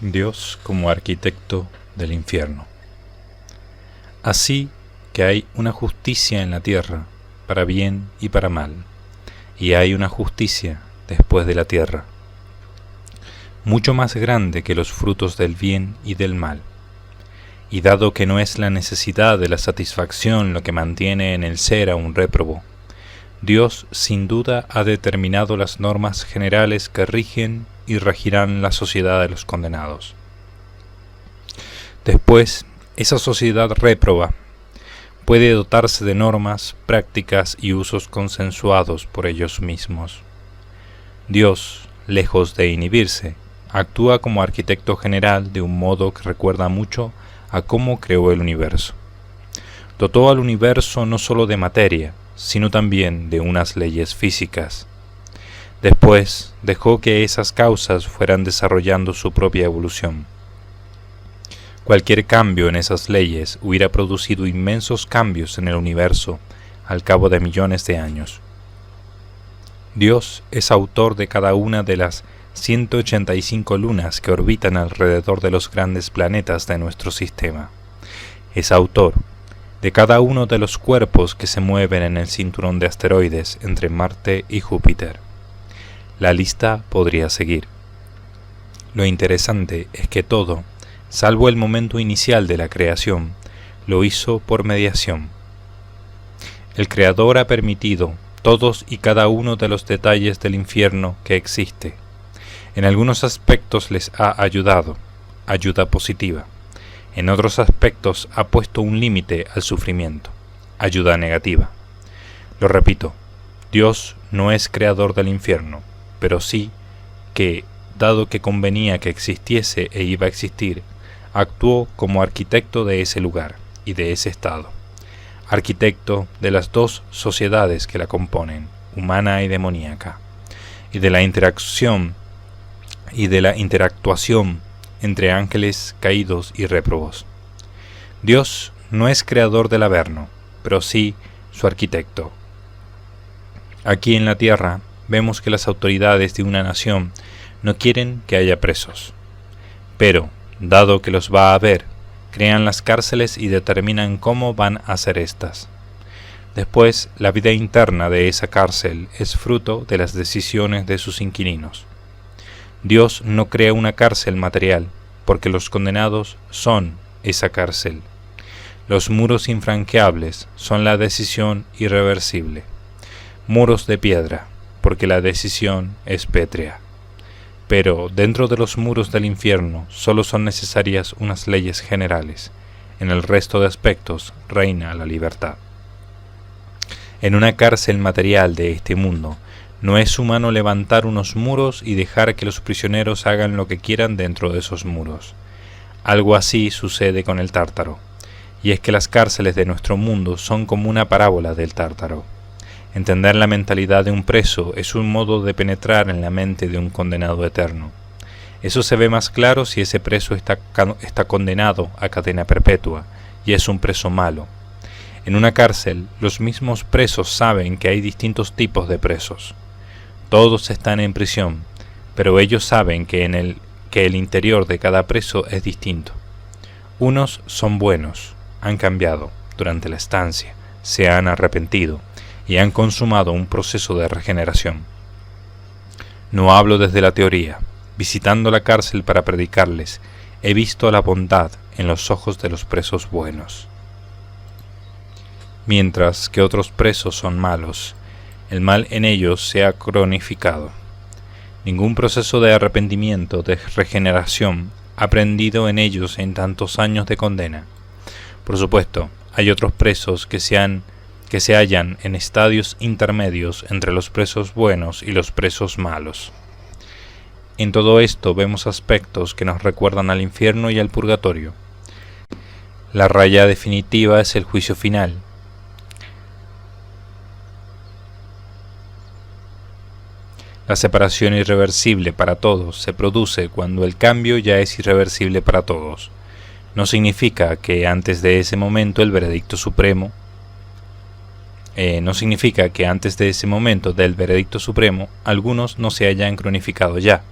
Dios como arquitecto del infierno. Así que hay una justicia en la tierra, para bien y para mal, y hay una justicia después de la tierra, mucho más grande que los frutos del bien y del mal. Y dado que no es la necesidad de la satisfacción lo que mantiene en el ser a un réprobo, Dios sin duda ha determinado las normas generales que rigen y regirán la sociedad de los condenados. Después, esa sociedad réproba puede dotarse de normas, prácticas y usos consensuados por ellos mismos. Dios, lejos de inhibirse, actúa como arquitecto general de un modo que recuerda mucho a cómo creó el universo. Dotó al universo no solo de materia, sino también de unas leyes físicas. Después dejó que esas causas fueran desarrollando su propia evolución. Cualquier cambio en esas leyes hubiera producido inmensos cambios en el universo al cabo de millones de años. Dios es autor de cada una de las 185 lunas que orbitan alrededor de los grandes planetas de nuestro sistema. Es autor de cada uno de los cuerpos que se mueven en el cinturón de asteroides entre Marte y Júpiter. La lista podría seguir. Lo interesante es que todo, salvo el momento inicial de la creación, lo hizo por mediación. El Creador ha permitido todos y cada uno de los detalles del infierno que existe. En algunos aspectos les ha ayudado, ayuda positiva. En otros aspectos ha puesto un límite al sufrimiento, ayuda negativa. Lo repito, Dios no es creador del infierno, pero sí que, dado que convenía que existiese e iba a existir, actuó como arquitecto de ese lugar y de ese estado, arquitecto de las dos sociedades que la componen, humana y demoníaca, y de la interactuación entre ángeles caídos y réprobos. Dios no es creador del Averno, pero sí su arquitecto. Aquí en la tierra vemos que las autoridades de una nación no quieren que haya presos, pero, dado que los va a haber, crean las cárceles y determinan cómo van a ser estas. Después, la vida interna de esa cárcel es fruto de las decisiones de sus inquilinos. Dios no crea una cárcel material, porque los condenados son esa cárcel. Los muros infranqueables son la decisión irreversible. Muros de piedra, porque la decisión es pétrea. Pero dentro de los muros del infierno solo son necesarias unas leyes generales. En el resto de aspectos reina la libertad. En una cárcel material de este mundo, no es humano levantar unos muros y dejar que los prisioneros hagan lo que quieran dentro de esos muros. Algo así sucede con el Tártaro, y es que las cárceles de nuestro mundo son como una parábola del Tártaro. Entender la mentalidad de un preso es un modo de penetrar en la mente de un condenado eterno. Eso se ve más claro si ese preso está condenado a cadena perpetua, y es un preso malo. En una cárcel, los mismos presos saben que hay distintos tipos de presos. Todos están en prisión, pero ellos saben que el interior de cada preso es distinto. Unos son buenos, han cambiado durante la estancia, se han arrepentido y han consumado un proceso de regeneración. No hablo desde la teoría. Visitando la cárcel para predicarles, he visto la bondad en los ojos de los presos buenos. Mientras que otros presos son malos, el mal en ellos se ha cronificado. Ningún proceso de arrepentimiento, de regeneración, ha aprendido en ellos en tantos años de condena. Por supuesto, hay otros presos que se hallan en estadios intermedios entre los presos buenos y los presos malos. En todo esto vemos aspectos que nos recuerdan al infierno y al purgatorio. La raya definitiva es el juicio final. La separación irreversible para todos se produce cuando el cambio ya es irreversible para todos. No significa que antes de ese momento del veredicto supremo, algunos no se hayan cronificado ya,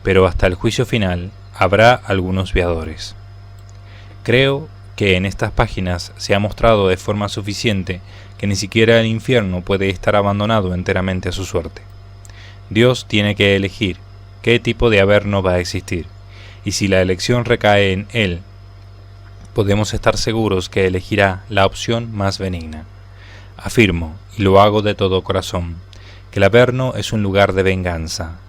pero hasta el juicio final habrá algunos viadores. Creo que en estas páginas se ha mostrado de forma suficiente que ni siquiera el infierno puede estar abandonado enteramente a su suerte. Dios tiene que elegir qué tipo de averno va a existir, y si la elección recae en Él, podemos estar seguros que elegirá la opción más benigna. Afirmo, y lo hago de todo corazón, que el averno es un lugar de venganza,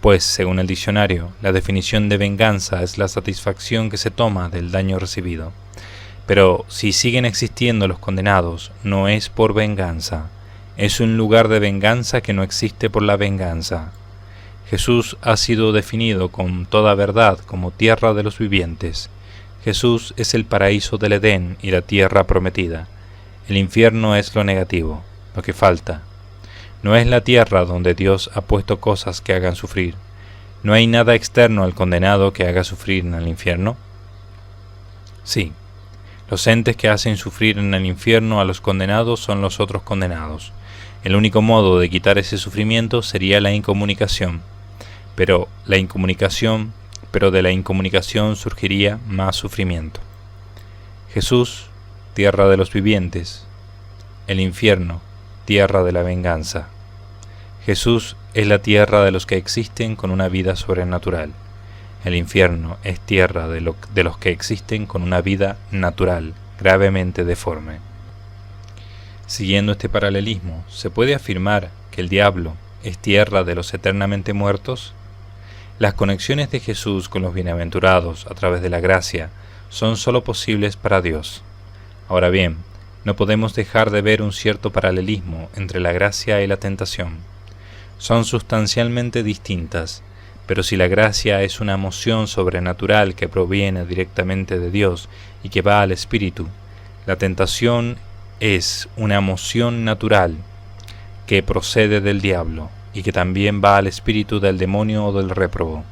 pues, según el diccionario, la definición de venganza es la satisfacción que se toma del daño recibido. Pero si siguen existiendo los condenados, no es por venganza, es un lugar de venganza que no existe por la venganza. Jesús ha sido definido con toda verdad como tierra de los vivientes. Jesús es el paraíso del Edén y la tierra prometida. El infierno es lo negativo, lo que falta. No es la tierra donde Dios ha puesto cosas que hagan sufrir. ¿No hay nada externo al condenado que haga sufrir en el infierno? Sí. Los entes que hacen sufrir en el infierno a los condenados son los otros condenados. El único modo de quitar ese sufrimiento sería la incomunicación. Pero de la incomunicación surgiría más sufrimiento. Jesús, tierra de los vivientes. El infierno, tierra de la venganza. Jesús es la tierra de los que existen con una vida sobrenatural. El infierno es tierra de los que existen con una vida natural, gravemente deforme. Siguiendo este paralelismo, ¿se puede afirmar que el diablo es tierra de los eternamente muertos? Las conexiones de Jesús con los bienaventurados a través de la gracia son sólo posibles para Dios. Ahora bien, no podemos dejar de ver un cierto paralelismo entre la gracia y la tentación. Son sustancialmente distintas, pero si la gracia es una emoción sobrenatural que proviene directamente de Dios y que va al Espíritu, la tentación es una emoción natural que procede del diablo y que también va al espíritu del demonio o del réprobo.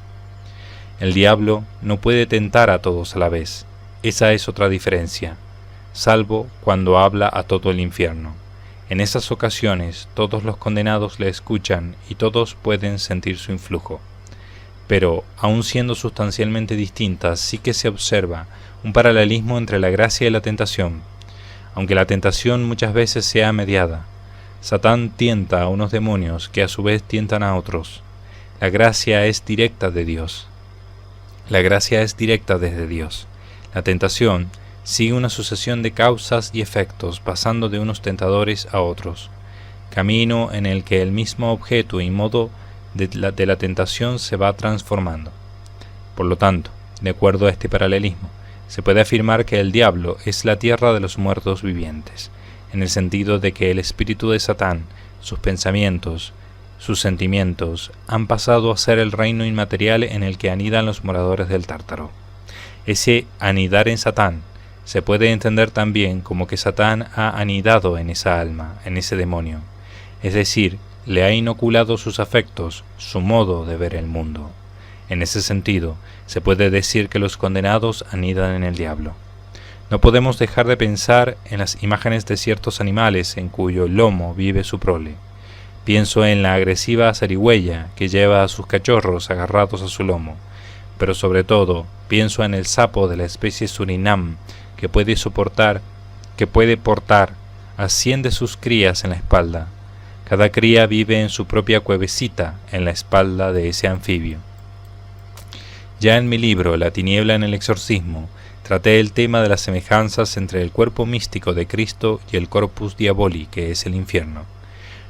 El diablo no puede tentar a todos a la vez, esa es otra diferencia, salvo cuando habla a todo el infierno. En esas ocasiones todos los condenados le escuchan y todos pueden sentir su influjo. Pero, aun siendo sustancialmente distintas, sí que se observa un paralelismo entre la gracia y la tentación, aunque la tentación muchas veces sea mediada. Satán tienta a unos demonios que a su vez tientan a otros. La gracia es directa de Dios. La gracia es directa desde Dios. La tentación sigue una sucesión de causas y efectos pasando de unos tentadores a otros, camino en el que el mismo objeto y modo de la tentación se va transformando. Por lo tanto, de acuerdo a este paralelismo, se puede afirmar que el diablo es la tierra de los muertos vivientes, en el sentido de que el espíritu de Satán, sus pensamientos, sus sentimientos, han pasado a ser el reino inmaterial en el que anidan los moradores del Tártaro. Ese anidar en Satán se puede entender también como que Satán ha anidado en esa alma, en ese demonio, es decir, le ha inoculado sus afectos, su modo de ver el mundo. En ese sentido, se puede decir que los condenados anidan en el diablo. No podemos dejar de pensar en las imágenes de ciertos animales en cuyo lomo vive su prole. Pienso en la agresiva zarigüeya que lleva a sus cachorros agarrados a su lomo, pero sobre todo pienso en el sapo de la especie Surinam que puede portar a 100 de sus crías en la espalda. Cada cría vive en su propia cuevecita en la espalda de ese anfibio. Ya en mi libro La tiniebla en el exorcismo, traté el tema de las semejanzas entre el cuerpo místico de Cristo y el corpus diaboli, que es el infierno.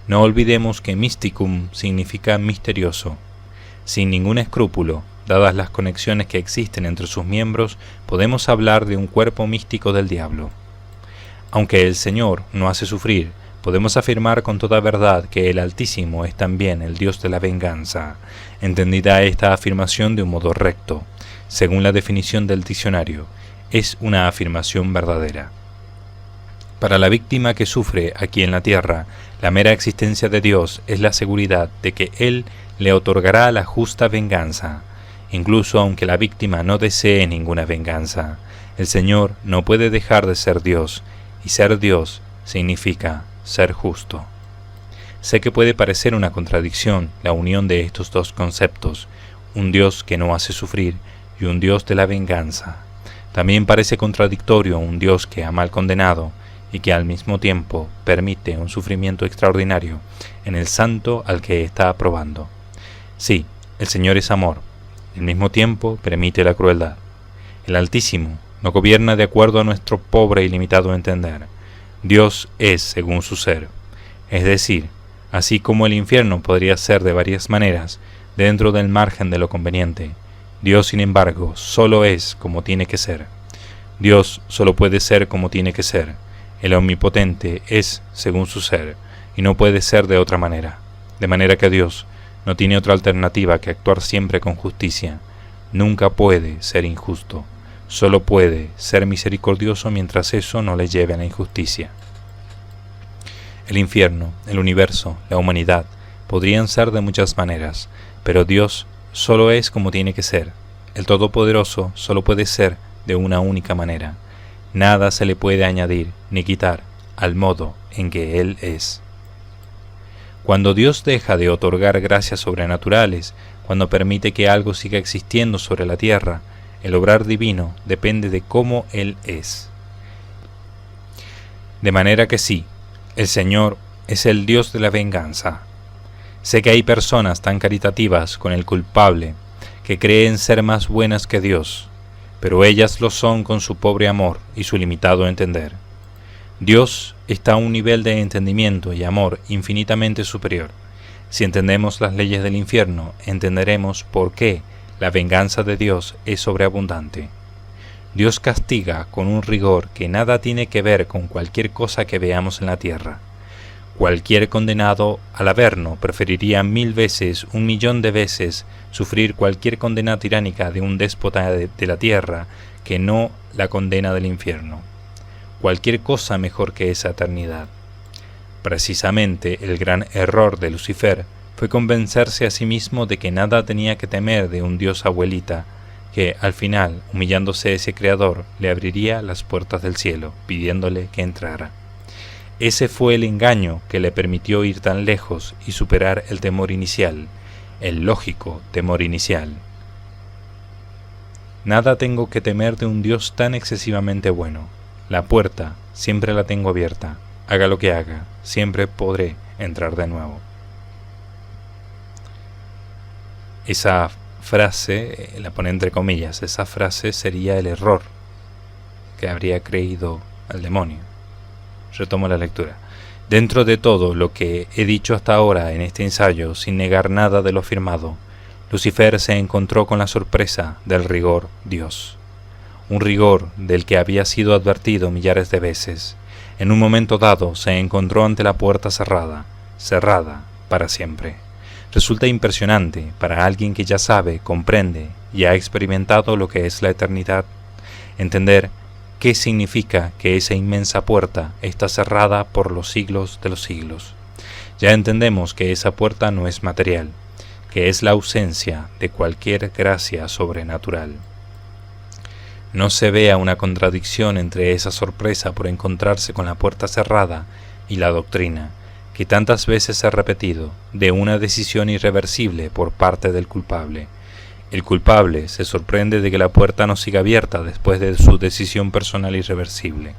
No olvidemos que mysticum significa misterioso. Sin ningún escrúpulo, dadas las conexiones que existen entre sus miembros, podemos hablar de un cuerpo místico del diablo. Aunque el Señor no hace sufrir, podemos afirmar con toda verdad que el Altísimo es también el Dios de la venganza, entendida esta afirmación de un modo recto, según la definición del diccionario, es una afirmación verdadera. Para la víctima que sufre aquí en la tierra, la mera existencia de Dios es la seguridad de que Él le otorgará la justa venganza, incluso aunque la víctima no desee ninguna venganza. El Señor no puede dejar de ser Dios, y ser Dios significa ser justo. Sé que puede parecer una contradicción la unión de estos dos conceptos, un Dios que no hace sufrir y un Dios de la venganza. También parece contradictorio un Dios que ama al condenado y que al mismo tiempo permite un sufrimiento extraordinario en el santo al que está aprobando. Sí, el Señor es amor, y al mismo tiempo permite la crueldad. El Altísimo no gobierna de acuerdo a nuestro pobre y limitado entender. Dios es según su ser. Es decir, así como el infierno podría ser de varias maneras, dentro del margen de lo conveniente, Dios, sin embargo, solo es como tiene que ser. Dios solo puede ser como tiene que ser. El Omnipotente es según su ser, y no puede ser de otra manera. De manera que Dios no tiene otra alternativa que actuar siempre con justicia. Nunca puede ser injusto. Solo puede ser misericordioso mientras eso no le lleve a la injusticia. El infierno, el universo, la humanidad podrían ser de muchas maneras, pero Dios solo es como tiene que ser. El Todopoderoso solo puede ser de una única manera. Nada se le puede añadir ni quitar al modo en que Él es. Cuando Dios deja de otorgar gracias sobrenaturales, cuando permite que algo siga existiendo sobre la tierra, el obrar divino depende de cómo Él es. De manera que sí, el Señor es el Dios de la venganza. Sé que hay personas tan caritativas con el culpable que creen ser más buenas que Dios, pero ellas lo son con su pobre amor y su limitado entender. Dios está a un nivel de entendimiento y amor infinitamente superior. Si entendemos las leyes del infierno, entenderemos por qué la venganza de Dios es sobreabundante. Dios castiga con un rigor que nada tiene que ver con cualquier cosa que veamos en la tierra. Cualquier condenado al averno preferiría 1000 veces, 1.000.000 de veces, sufrir cualquier condena tiránica de un déspota de la tierra que no la condena del infierno. Cualquier cosa mejor que esa eternidad. Precisamente el gran error de Lucifer fue convencerse a sí mismo de que nada tenía que temer de un Dios abuelita, que al final, humillándose ese Creador, le abriría las puertas del cielo, pidiéndole que entrara. Ese fue el engaño que le permitió ir tan lejos y superar el temor inicial, el lógico temor inicial. Nada tengo que temer de un Dios tan excesivamente bueno. La puerta siempre la tengo abierta. Haga lo que haga, siempre podré entrar de nuevo. Esa frase, la pone entre comillas, esa frase sería el error que habría creído el demonio. Retomo la lectura. Dentro de todo lo que he dicho hasta ahora en este ensayo, sin negar nada de lo afirmado, Lucifer se encontró con la sorpresa del rigor Dios. Un rigor del que había sido advertido millares de veces. En un momento dado se encontró ante la puerta cerrada, cerrada para siempre. Resulta impresionante para alguien que ya sabe, comprende y ha experimentado lo que es la eternidad, entender qué significa que esa inmensa puerta está cerrada por los siglos de los siglos. Ya entendemos que esa puerta no es material, que es la ausencia de cualquier gracia sobrenatural. No se vea una contradicción entre esa sorpresa por encontrarse con la puerta cerrada y la doctrina, que tantas veces se ha repetido, de una decisión irreversible por parte del culpable. El culpable se sorprende de que la puerta no siga abierta después de su decisión personal irreversible.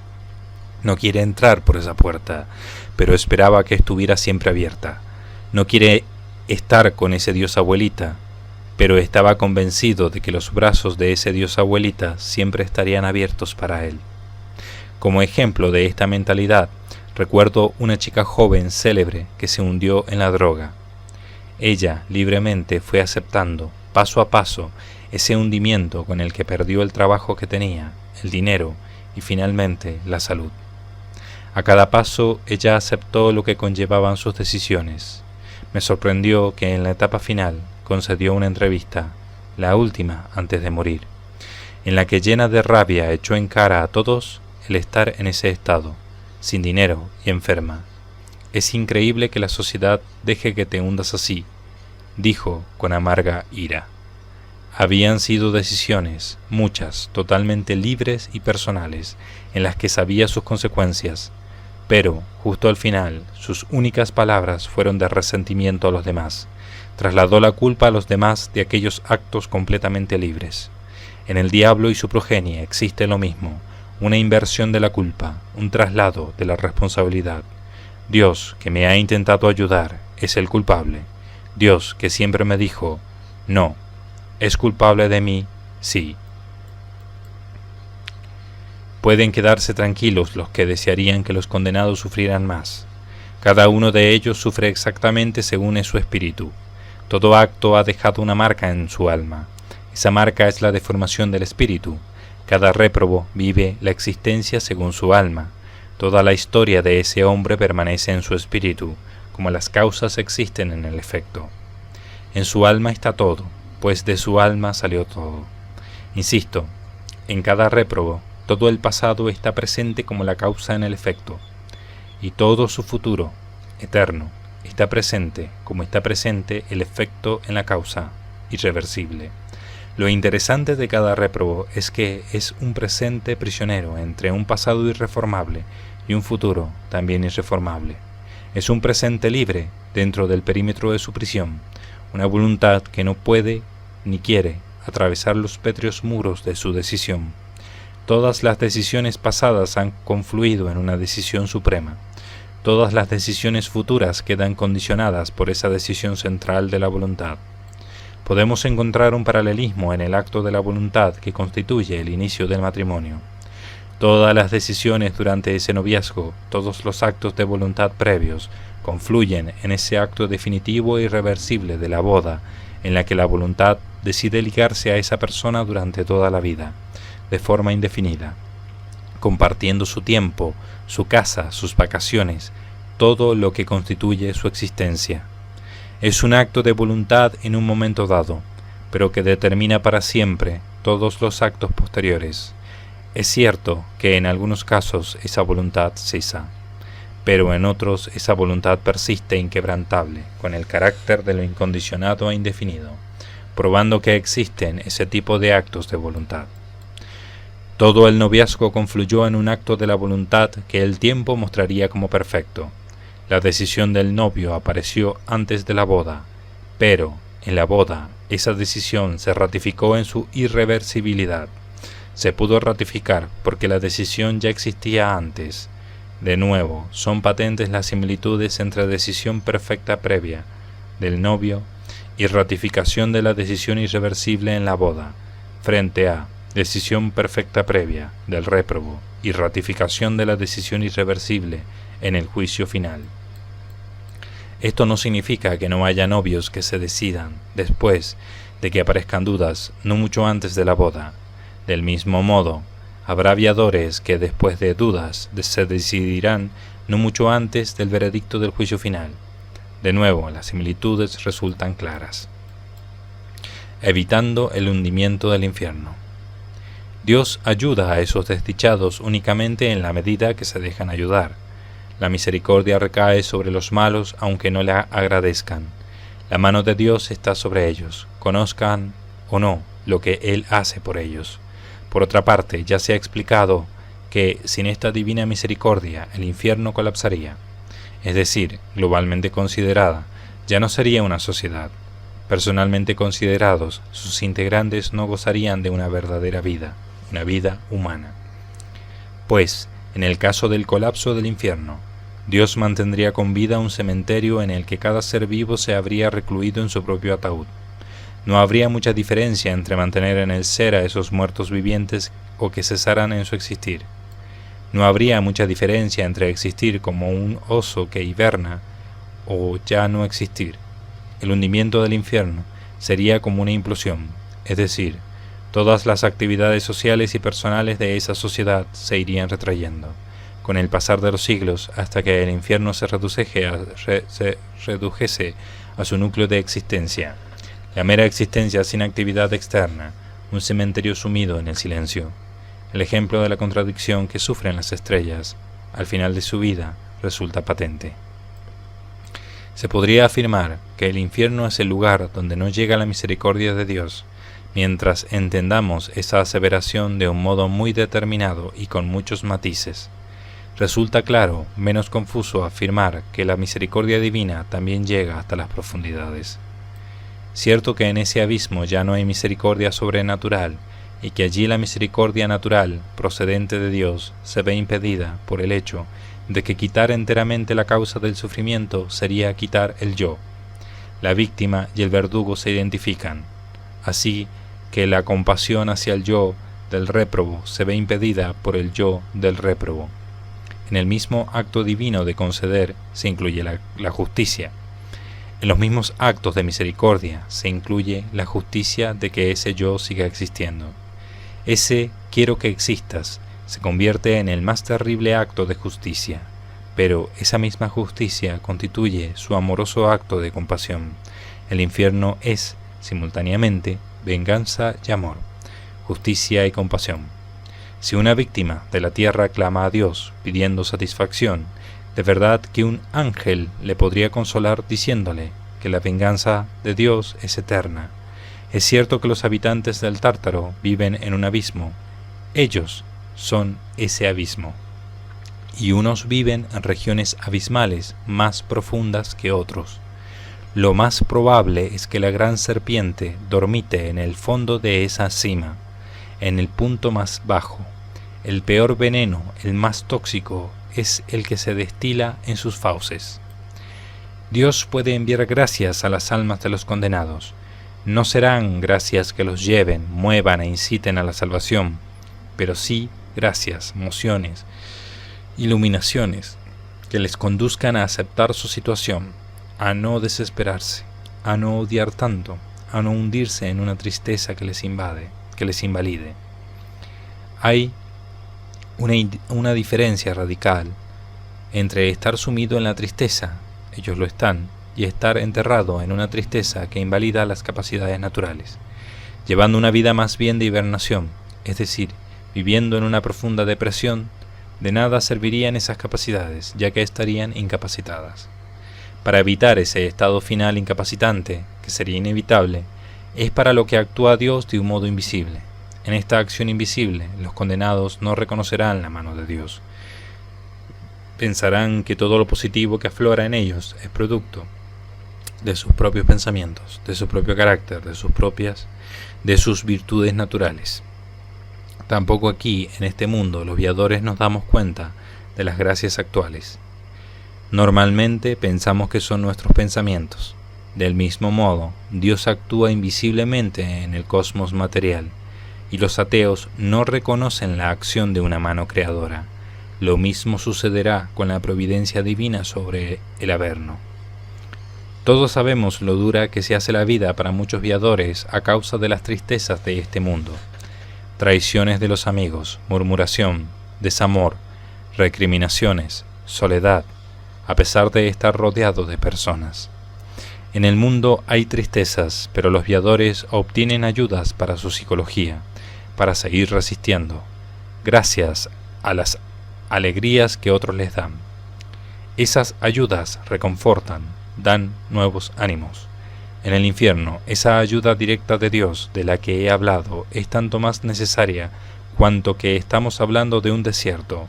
No quiere entrar por esa puerta, pero esperaba que estuviera siempre abierta. No quiere estar con ese Dios abuelita, pero estaba convencido de que los brazos de ese Dios abuelita siempre estarían abiertos para él. Como ejemplo de esta mentalidad, recuerdo una chica joven célebre que se hundió en la droga. Ella libremente fue aceptando, paso a paso, ese hundimiento con el que perdió el trabajo que tenía, el dinero y finalmente la salud. A cada paso ella aceptó lo que conllevaban sus decisiones. Me sorprendió que en la etapa final concedió una entrevista, la última antes de morir, en la que llena de rabia echó en cara a todos el estar en ese estado, sin dinero y enferma. Es increíble que la sociedad deje que te hundas así, dijo con amarga ira. Habían sido decisiones, muchas, totalmente libres y personales, en las que sabía sus consecuencias, pero, justo al final, sus únicas palabras fueron de resentimiento a los demás. Trasladó la culpa a los demás de aquellos actos completamente libres. En el diablo y su progenie existe lo mismo, una inversión de la culpa, un traslado de la responsabilidad. Dios, que me ha intentado ayudar, es el culpable. Dios, que siempre me dijo, no, ¿es culpable de mí? Sí. Pueden quedarse tranquilos los que desearían que los condenados sufrieran más. Cada uno de ellos sufre exactamente según es su espíritu. Todo acto ha dejado una marca en su alma. Esa marca es la deformación del espíritu. Cada réprobo vive la existencia según su alma. Toda la historia de ese hombre permanece en su espíritu, como las causas existen en el efecto. En su alma está todo, pues de su alma salió todo. Insisto, en cada réprobo, todo el pasado está presente como la causa en el efecto, y todo su futuro, eterno, está presente como está presente el efecto en la causa, irreversible. Lo interesante de cada réprobo es que es un presente prisionero entre un pasado irreformable y un futuro también irreformable. Es un presente libre dentro del perímetro de su prisión, una voluntad que no puede ni quiere atravesar los pétreos muros de su decisión. Todas las decisiones pasadas han confluido en una decisión suprema. Todas las decisiones futuras quedan condicionadas por esa decisión central de la voluntad. Podemos encontrar un paralelismo en el acto de la voluntad que constituye el inicio del matrimonio. Todas las decisiones durante ese noviazgo, todos los actos de voluntad previos, confluyen en ese acto definitivo e irreversible de la boda, en la que la voluntad decide ligarse a esa persona durante toda la vida, de forma indefinida, compartiendo su tiempo, su casa, sus vacaciones, todo lo que constituye su existencia. Es un acto de voluntad en un momento dado, pero que determina para siempre todos los actos posteriores. Es cierto que en algunos casos esa voluntad cesa, pero en otros esa voluntad persiste inquebrantable, con el carácter de lo incondicionado e indefinido, probando que existen ese tipo de actos de voluntad. Todo el noviazgo confluyó en un acto de la voluntad que el tiempo mostraría como perfecto. La decisión del novio apareció antes de la boda, pero en la boda esa decisión se ratificó en su irreversibilidad. Se pudo ratificar porque la decisión ya existía antes. De nuevo, son patentes las similitudes entre decisión perfecta previa del novio y ratificación de la decisión irreversible en la boda, frente a decisión perfecta previa del réprobo y ratificación de la decisión irreversible en el juicio final. Esto no significa que no haya novios que se decidan después de que aparezcan dudas, no mucho antes de la boda. Del mismo modo, habrá aviadores que después de dudas se decidirán no mucho antes del veredicto del juicio final. De nuevo, las similitudes resultan claras. Evitando el hundimiento del infierno. Dios ayuda a esos desdichados únicamente en la medida que se dejan ayudar. La misericordia recae sobre los malos aunque no la agradezcan. La mano de Dios está sobre ellos, conozcan o no lo que Él hace por ellos. Por otra parte, ya se ha explicado que sin esta divina misericordia el infierno colapsaría. Es decir, globalmente considerada, ya no sería una sociedad. Personalmente considerados, sus integrantes no gozarían de una verdadera vida, una vida humana. Pues, en el caso del colapso del infierno, Dios mantendría con vida un cementerio en el que cada ser vivo se habría recluido en su propio ataúd. No habría mucha diferencia entre mantener en el ser a esos muertos vivientes o que cesaran en su existir. No habría mucha diferencia entre existir como un oso que hiberna o ya no existir. El hundimiento del infierno sería como una implosión, es decir, todas las actividades sociales y personales de esa sociedad se irían retrayendo, con el pasar de los siglos hasta que el infierno se redujese a su núcleo de existencia, la mera existencia sin actividad externa, un cementerio sumido en el silencio. El ejemplo de la contradicción que sufren las estrellas, al final de su vida, resulta patente. Se podría afirmar que el infierno es el lugar donde no llega la misericordia de Dios, mientras entendamos esa aseveración de un modo muy determinado y con muchos matices. Resulta claro, menos confuso, afirmar que la misericordia divina también llega hasta las profundidades. Cierto que en ese abismo ya no hay misericordia sobrenatural, y que allí la misericordia natural, procedente de Dios, se ve impedida por el hecho de que quitar enteramente la causa del sufrimiento sería quitar el yo. La víctima y el verdugo se identifican, así que la compasión hacia el yo del réprobo se ve impedida por el yo del réprobo. En el mismo acto divino de conceder se incluye la justicia. En los mismos actos de misericordia se incluye la justicia de que ese yo siga existiendo. Ese quiero que existas se convierte en el más terrible acto de justicia, pero esa misma justicia constituye su amoroso acto de compasión. El infierno es, simultáneamente, venganza y amor, justicia y compasión. Si una víctima de la tierra clama a Dios pidiendo satisfacción, de verdad que un ángel le podría consolar diciéndole que la venganza de Dios es eterna. Es cierto que los habitantes del Tártaro viven en un abismo. Ellos son ese abismo. Y unos viven en regiones abismales más profundas que otros. Lo más probable es que la gran serpiente dormite en el fondo de esa cima, en el punto más bajo. El peor veneno, el más tóxico, es el que se destila en sus fauces. Dios puede enviar gracias a las almas de los condenados. No serán gracias que los lleven, muevan e inciten a la salvación, pero sí gracias, mociones, iluminaciones, que les conduzcan a aceptar su situación, a no desesperarse, a no odiar tanto, a no hundirse en una tristeza que les invade, que les invalide. Hay una diferencia radical entre estar sumido en la tristeza, ellos lo están, y estar enterrado en una tristeza que invalida las capacidades naturales, llevando una vida más bien de hibernación, es decir, viviendo en una profunda depresión. De nada servirían esas capacidades, ya que estarían incapacitadas. Para evitar ese estado final incapacitante, que sería inevitable, es para lo que actúa Dios de un modo invisible. En esta acción invisible, los condenados no reconocerán la mano de Dios. Pensarán que todo lo positivo que aflora en ellos es producto de sus propios pensamientos, de su propio carácter, de sus virtudes naturales. Tampoco aquí, en este mundo, los viadores nos damos cuenta de las gracias actuales. Normalmente pensamos que son nuestros pensamientos. Del mismo modo, Dios actúa invisiblemente en el cosmos material, y los ateos no reconocen la acción de una mano creadora. Lo mismo sucederá con la providencia divina sobre el Averno. Todos sabemos lo dura que se hace la vida para muchos viadores a causa de las tristezas de este mundo. Traiciones de los amigos, murmuración, desamor, recriminaciones, soledad, a pesar de estar rodeado de personas. En el mundo hay tristezas, pero los viadores obtienen ayudas para su psicología, para seguir resistiendo, gracias a las alegrías que otros les dan. Esas ayudas reconfortan, dan nuevos ánimos. En el infierno, esa ayuda directa de Dios de la que he hablado es tanto más necesaria cuanto que estamos hablando de un desierto,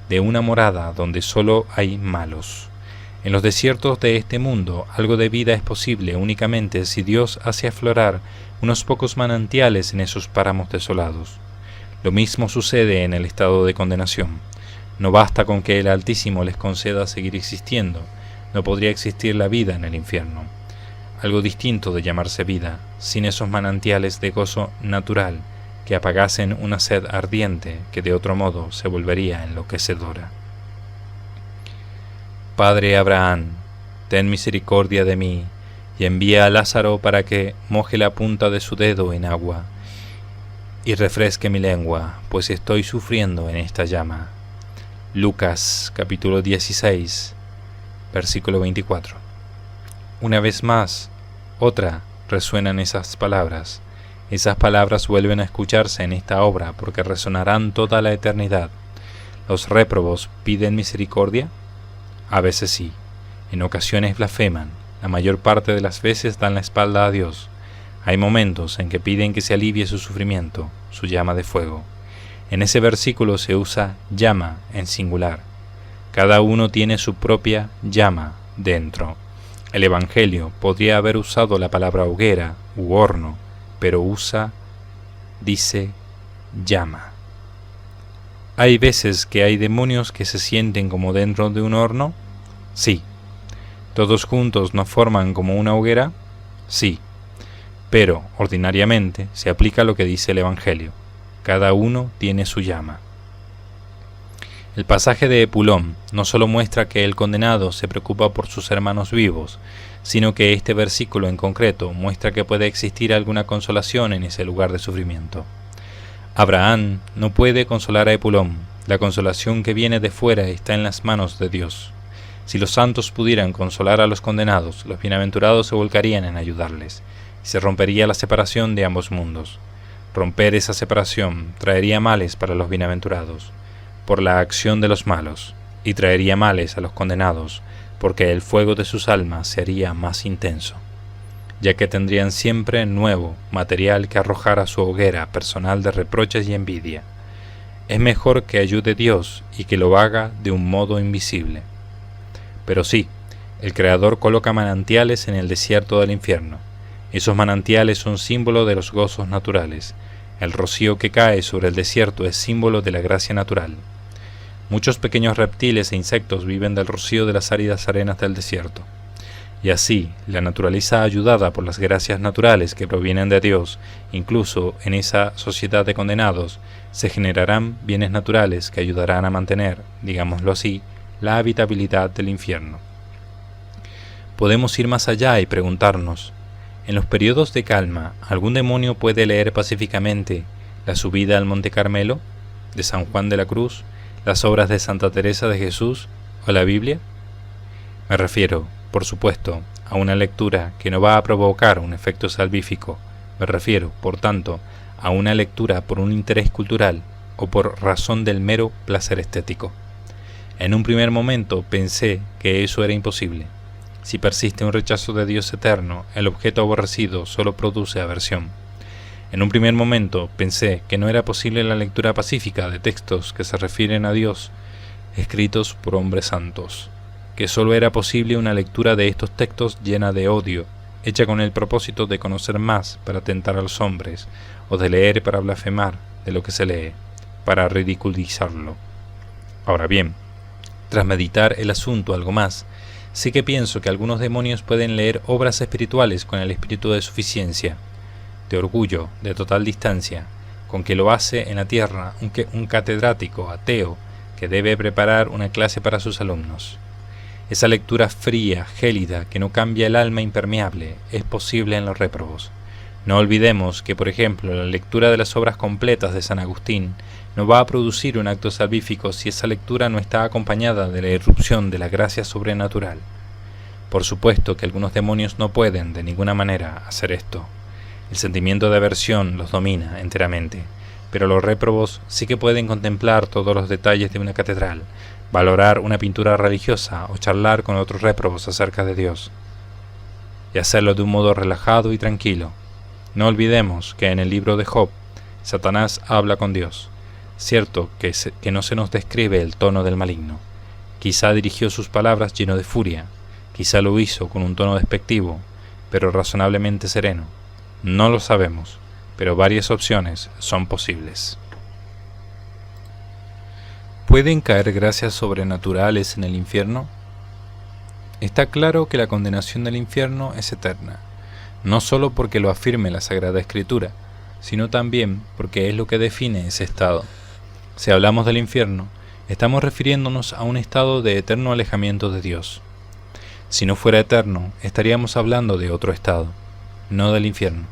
de una morada donde solo hay malos. En los desiertos de este mundo, algo de vida es posible únicamente si Dios hace aflorar unos pocos manantiales en esos páramos desolados. Lo mismo sucede en el estado de condenación. No basta con que el Altísimo les conceda seguir existiendo, no podría existir la vida en el infierno. Algo distinto de llamarse vida, sin esos manantiales de gozo natural que apagasen una sed ardiente que de otro modo se volvería enloquecedora. Padre Abraham, ten misericordia de mí, y envía a Lázaro para que moje la punta de su dedo en agua, y refresque mi lengua, pues estoy sufriendo en esta llama. Lucas capítulo 16, versículo 24. Una vez más, otra, resuenan esas palabras. Esas palabras vuelven a escucharse en esta obra porque resonarán toda la eternidad. ¿Los réprobos piden misericordia? A veces sí, en ocasiones blasfeman, la mayor parte de las veces dan la espalda a Dios. Hay momentos en que piden que se alivie su sufrimiento, su llama de fuego. En ese versículo se usa llama en singular. Cada uno tiene su propia llama dentro. El Evangelio podría haber usado la palabra hoguera u horno, pero dice llama. ¿Hay veces que hay demonios que se sienten como dentro de un horno? Sí. ¿Todos juntos nos forman como una hoguera? Sí. Pero, ordinariamente, se aplica lo que dice el Evangelio. Cada uno tiene su llama. El pasaje de Epulón no solo muestra que el condenado se preocupa por sus hermanos vivos, sino que este versículo en concreto muestra que puede existir alguna consolación en ese lugar de sufrimiento. Abraham no puede consolar a Epulón. La consolación que viene de fuera está en las manos de Dios. Si los santos pudieran consolar a los condenados, los bienaventurados se volcarían en ayudarles, y se rompería la separación de ambos mundos. Romper esa separación traería males para los bienaventurados, por la acción de los malos, y traería males a los condenados, porque el fuego de sus almas se haría más intenso, ya que tendrían siempre nuevo material que arrojar a su hoguera personal de reproches y envidia. Es mejor que ayude Dios y que lo haga de un modo invisible. Pero sí, el Creador coloca manantiales en el desierto del infierno. Esos manantiales son símbolo de los gozos naturales. El rocío que cae sobre el desierto es símbolo de la gracia natural. Muchos pequeños reptiles e insectos viven del rocío de las áridas arenas del desierto. Y así, la naturaleza ayudada por las gracias naturales que provienen de Dios, incluso en esa sociedad de condenados, se generarán bienes naturales que ayudarán a mantener, digámoslo así, la habitabilidad del infierno. Podemos ir más allá y preguntarnos, ¿en los periodos de calma algún demonio puede leer pacíficamente la subida al Monte Carmelo, de San Juan de la Cruz, las obras de Santa Teresa de Jesús o la Biblia? Me refiero, por supuesto, a una lectura que no va a provocar un efecto salvífico. Me refiero, por tanto, a una lectura por un interés cultural o por razón del mero placer estético. En un primer momento pensé que eso era imposible. Si persiste un rechazo de Dios eterno, el objeto aborrecido solo produce aversión. En un primer momento pensé que no era posible la lectura pacífica de textos que se refieren a Dios, escritos por hombres santos, que solo era posible una lectura de estos textos llena de odio, hecha con el propósito de conocer más para tentar a los hombres, o de leer para blasfemar de lo que se lee, para ridiculizarlo. Ahora bien, tras meditar el asunto algo más, sí que pienso que algunos demonios pueden leer obras espirituales con el espíritu de suficiencia, de orgullo, de total distancia, con que lo hace en la tierra un catedrático ateo que debe preparar una clase para sus alumnos. Esa lectura fría, gélida, que no cambia el alma impermeable, es posible en los réprobos. No olvidemos que, por ejemplo, la lectura de las obras completas de San Agustín no va a producir un acto salvífico si esa lectura no está acompañada de la irrupción de la gracia sobrenatural. Por supuesto que algunos demonios no pueden, de ninguna manera, hacer esto. El sentimiento de aversión los domina enteramente, pero los réprobos sí que pueden contemplar todos los detalles de una catedral, valorar una pintura religiosa o charlar con otros réprobos acerca de Dios, y hacerlo de un modo relajado y tranquilo. No olvidemos que en el libro de Job, Satanás habla con Dios. Cierto que no se nos describe el tono del maligno. Quizá dirigió sus palabras lleno de furia, quizá lo hizo con un tono despectivo, pero razonablemente sereno. No lo sabemos, pero varias opciones son posibles. ¿Pueden caer gracias sobrenaturales en el infierno? Está claro que la condenación del infierno es eterna, no solo porque lo afirme la Sagrada Escritura, sino también porque es lo que define ese estado. Si hablamos del infierno, estamos refiriéndonos a un estado de eterno alejamiento de Dios. Si no fuera eterno, estaríamos hablando de otro estado, no del infierno.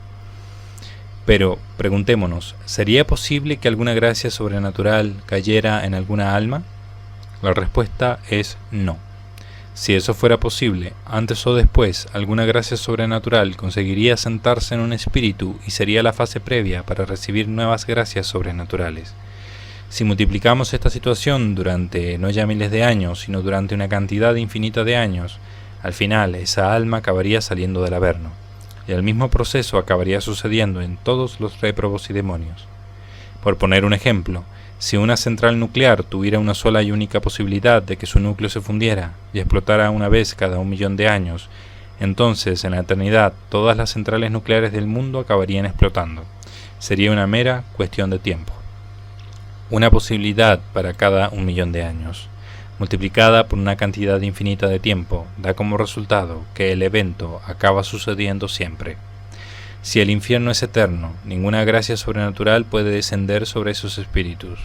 Pero, preguntémonos, ¿sería posible que alguna gracia sobrenatural cayera en alguna alma? La respuesta es no. Si eso fuera posible, antes o después, alguna gracia sobrenatural conseguiría sentarse en un espíritu y sería la fase previa para recibir nuevas gracias sobrenaturales. Si multiplicamos esta situación durante no ya miles de años, sino durante una cantidad infinita de años, al final esa alma acabaría saliendo del averno. Y el mismo proceso acabaría sucediendo en todos los réprobos y demonios. Por poner un ejemplo, si una central nuclear tuviera una sola y única posibilidad de que su núcleo se fundiera y explotara una vez cada 1.000.000 de años, entonces en la eternidad todas las centrales nucleares del mundo acabarían explotando. Sería una mera cuestión de tiempo. una posibilidad para cada 1.000.000 de años, multiplicada por una cantidad infinita de tiempo, da como resultado que el evento acaba sucediendo siempre. Si el infierno es eterno, ninguna gracia sobrenatural puede descender sobre esos espíritus.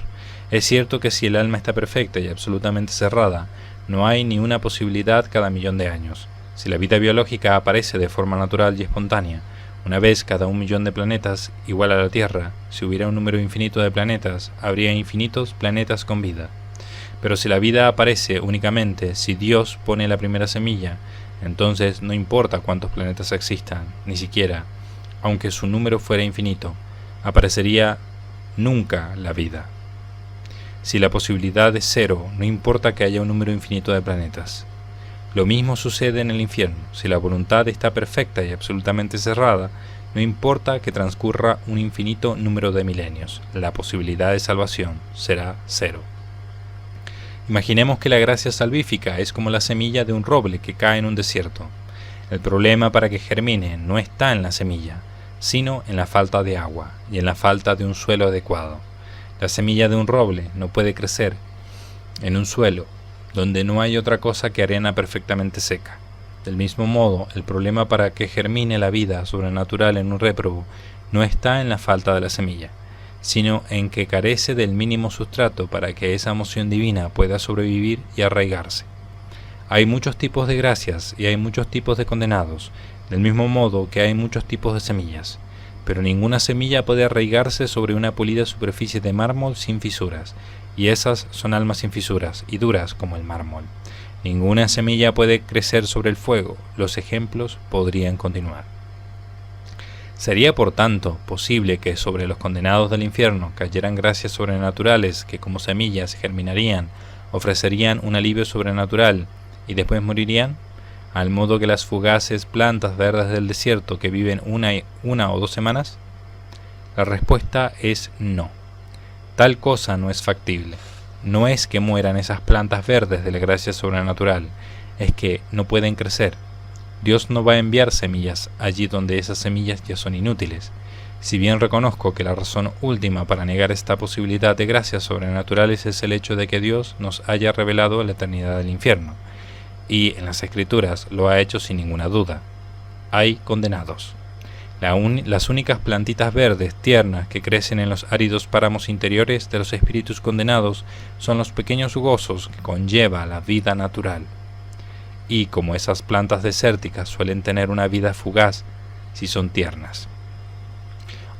Es cierto que si el alma está perfecta y absolutamente cerrada, no hay ni una posibilidad cada 1.000.000 de años. Si la vida biológica aparece de forma natural y espontánea, una vez cada 1.000.000 de planetas igual a la Tierra, si hubiera un número infinito de planetas, habría infinitos planetas con vida. Pero si la vida aparece únicamente si Dios pone la primera semilla, entonces no importa cuántos planetas existan, ni siquiera, aunque su número fuera infinito, aparecería nunca la vida. Si la posibilidad es cero, no importa que haya un número infinito de planetas. Lo mismo sucede en el infierno. Si la voluntad está perfecta y absolutamente cerrada, no importa que transcurra un infinito número de milenios, la posibilidad de salvación será cero. Imaginemos que la gracia salvífica es como la semilla de un roble que cae en un desierto. El problema para que germine no está en la semilla, sino en la falta de agua y en la falta de un suelo adecuado. La semilla de un roble no puede crecer en un suelo donde no hay otra cosa que arena perfectamente seca. Del mismo modo, el problema para que germine la vida sobrenatural en un réprobo no está en la falta de la semilla, sino en que carece del mínimo sustrato para que esa moción divina pueda sobrevivir y arraigarse. Hay muchos tipos de gracias y hay muchos tipos de condenados, del mismo modo que hay muchos tipos de semillas, pero ninguna semilla puede arraigarse sobre una pulida superficie de mármol sin fisuras, y esas son almas sin fisuras y duras como el mármol. Ninguna semilla puede crecer sobre el fuego. Los ejemplos podrían continuar. Sería por tanto posible que sobre los condenados del infierno cayeran gracias sobrenaturales que como semillas germinarían, ofrecerían un alivio sobrenatural y después morirían, al modo que las fugaces plantas verdes del desierto que viven una o 2 semanas. La respuesta es no. Tal cosa no es factible. No es que mueran esas plantas verdes de la gracia sobrenatural, es que no pueden crecer. Dios no va a enviar semillas allí donde esas semillas ya son inútiles. Si bien reconozco que la razón última para negar esta posibilidad de gracias sobrenaturales es el hecho de que Dios nos haya revelado la eternidad del infierno, y en las Escrituras lo ha hecho sin ninguna duda. Hay condenados. Las únicas plantitas verdes tiernas que crecen en los áridos páramos interiores de los espíritus condenados son los pequeños gozos que conlleva la vida natural. Y como esas plantas desérticas suelen tener una vida fugaz si son tiernas.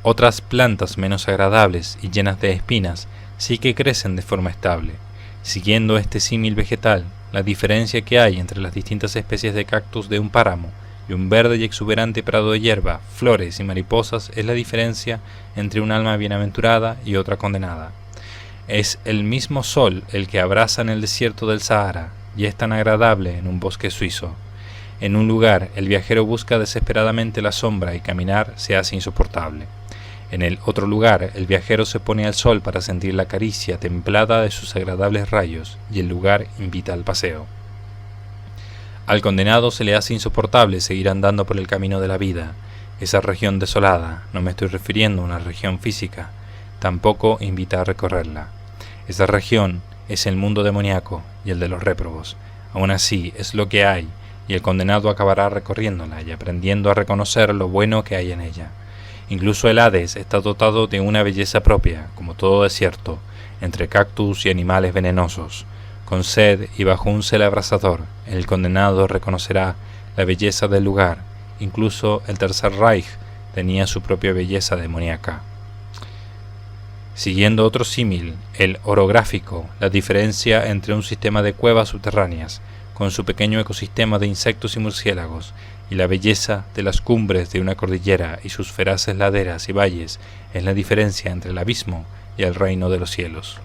Otras plantas menos agradables y llenas de espinas sí que crecen de forma estable. Siguiendo este símil vegetal, la diferencia que hay entre las distintas especies de cactus de un páramo y un verde y exuberante prado de hierba, flores y mariposas es la diferencia entre un alma bienaventurada y otra condenada. Es el mismo sol el que abraza en el desierto del Sahara y es tan agradable en un bosque suizo. En un lugar el viajero busca desesperadamente la sombra y caminar se hace insoportable. En el otro lugar el viajero se pone al sol para sentir la caricia templada de sus agradables rayos y el lugar invita al paseo. Al condenado se le hace insoportable seguir andando por el camino de la vida. Esa región desolada, no me estoy refiriendo a una región física, tampoco invita a recorrerla. Esa región es el mundo demoníaco y el de los réprobos. Aún así es lo que hay, y el condenado acabará recorriéndola y aprendiendo a reconocer lo bueno que hay en ella. Incluso el Hades está dotado de una belleza propia, como todo desierto, entre cactus y animales venenosos. Con sed y bajo un cel abrasador, el condenado reconocerá la belleza del lugar. Incluso el Tercer Reich tenía su propia belleza demoníaca. Siguiendo otro símil, el orográfico, la diferencia entre un sistema de cuevas subterráneas, con su pequeño ecosistema de insectos y murciélagos, y la belleza de las cumbres de una cordillera y sus feraces laderas y valles, es la diferencia entre el abismo y el reino de los cielos.